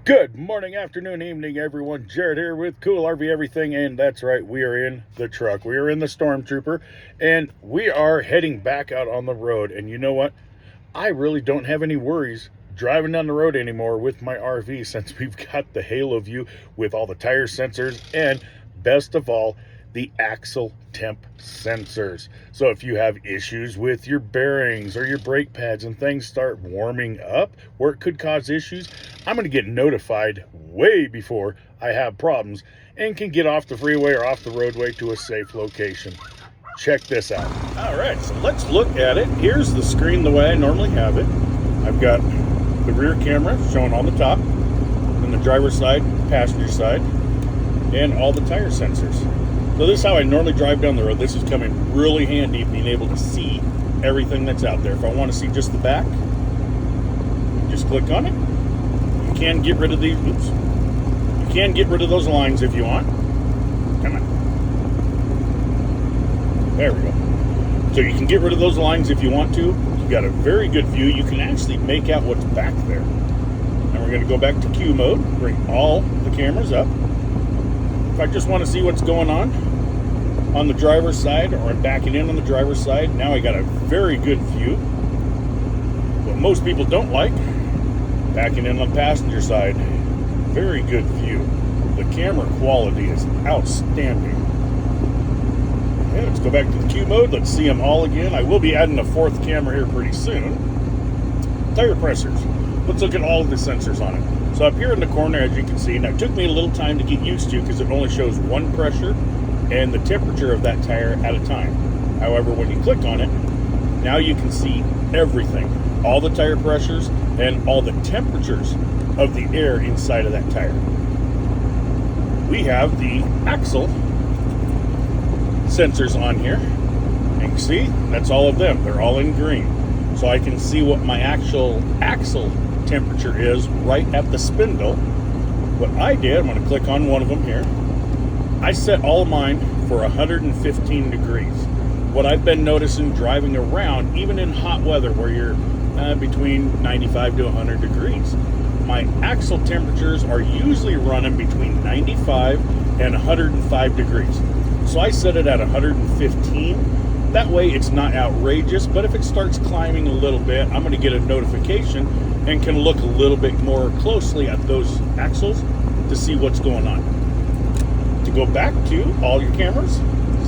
Good morning, afternoon, evening, everyone. Jared here with Cool RV Everything, and that's right, we are in the truck. We are in the Stormtrooper, and we are heading back out on the road. And you know what? I really don't have any worries driving down the road anymore with my RV since we've got the Haloview with all the tire sensors and, best of all, the axle temp sensors. So if you have issues with your bearings or your brake pads and things start warming up where it could cause issues, I'm going to get notified way before I have problems and can get off the freeway or off the roadway to a safe location. Check this out. All right, so let's look at it. Here's the screen the way I normally have it. I've got the rear camera showing on the top, and the driver's side, passenger side, and all the tire sensors. So this is how I normally drive down the road. This is coming really handy, being able to see everything that's out there. If I want to see just the back, just click on it. You can get rid of these. Oops. You can get rid of those lines if you want. Come on. There we go. So you can get rid of those lines if you want to. You got a very good view. You can actually make out what's back there. And we're going to go back to Q mode. Bring all the cameras up. If I just want to see what's going on the driver's side, or I'm backing in on the driver's side, now I got a very good view. What most people don't like, backing in on the passenger side, very good view. The camera quality is outstanding. Okay, let's go back to the Q mode. Let's see them all again. I will be adding a fourth camera here pretty soon. Tire pressures. Let's look at all of the sensors on it. So up here in the corner, as you can see, now it took me a little time to get used to because it only shows one pressure and the temperature of that tire at a time. However, when you click on it, now you can see everything, all the tire pressures and all the temperatures of the air inside of that tire. We have the axle sensors on here. And you can see, that's all of them. They're all in green. So I can see what my actual axle temperature is right at the spindle. What I did, I'm going to click on one of them here. I set all of mine for 115 degrees. What I've been noticing driving around, even in hot weather where you're between 95 to 100 degrees, my axle temperatures are usually running between 95 and 105 degrees. So I set it at 115. That way it's not outrageous, but if it starts climbing a little bit, I'm going to get a notification and can look a little bit more closely at those axles to see what's going on. To go back to all your cameras,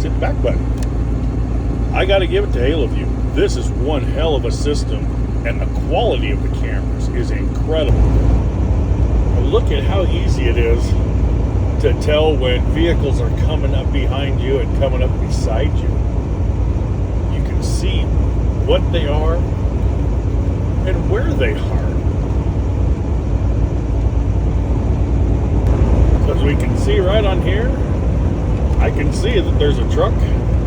hit the back button. I got to give it to Haloview. This is one hell of a system, and the quality of the cameras is incredible. Look at how easy it is to tell when vehicles are coming up behind you and coming up beside you. You can see what they are and where they are. So as we can see right on here, I can see that there's a truck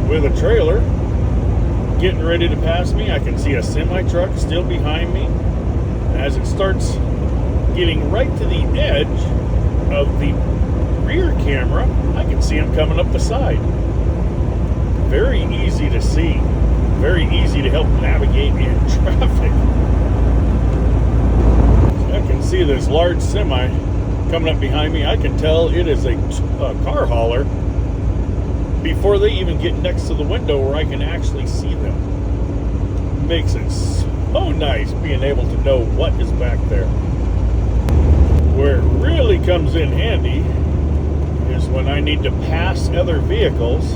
with a trailer getting ready to pass me. I can see a semi-truck still behind me. As it starts getting right to the edge of the rear camera, I can see them coming up the side. Very easy to see. Very easy to help navigate in traffic. I can see this large semi coming up behind me. I can tell it is a car hauler before they even get next to the window where I can actually see them. Makes it so nice being able to know what is back there. Where it really comes in handy is when I need to pass other vehicles.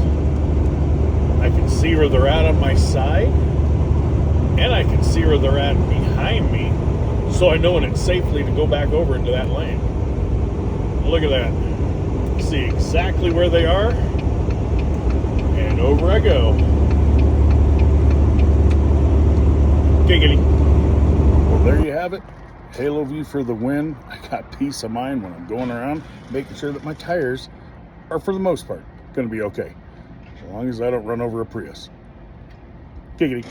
I can see where they're at on my side, and I can see where they're at behind me, so I know when it's safely to go back over into that lane. Look at that. See exactly where they are, and over I go. Giggity. Well, there you have it. Haloview for the win. I got peace of mind when I'm going around, making sure that my tires are, for the most part, going to be okay. As long as I don't run over a Prius. Giggity.